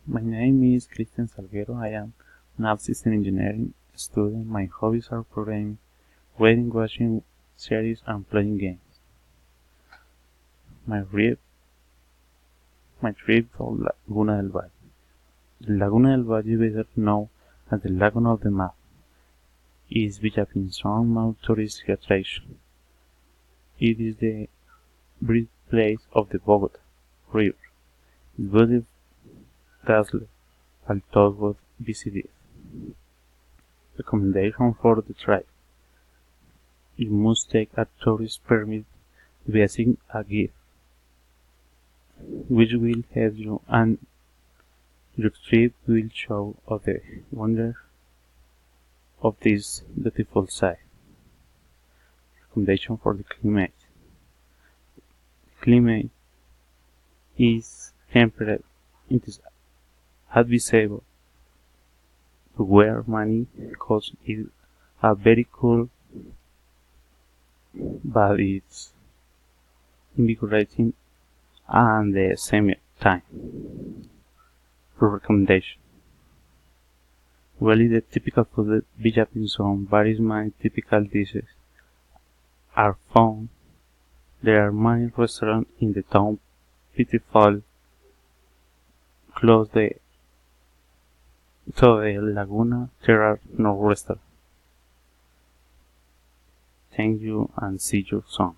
My name is Cristian Salguero. I am an system engineering student. My hobbies are programming, reading, watching series, and playing games. My trip to Laguna del Valle. The Laguna del Valle, better known as the Lagoon of the Map, is Villapinzón most tourist attraction. It is the birthplace of the Bogota River. Its body dazzles all those who visit it. Recommendation for the trip. You must take a tourist permit to be assigned a guide, which will help you and your trip will show of the wonder of this beautiful site. Recommendation for the climate. The climate is temperate. It is advisable to wear many because it is a very cool, but it's invigorating and the same time. For recommendation. While the typical food at Villapinzón varies, many typical dishes are found. There are many restaurants in the town, beautiful, close to the Laguna. There are no restaurants. Thank you and see you soon.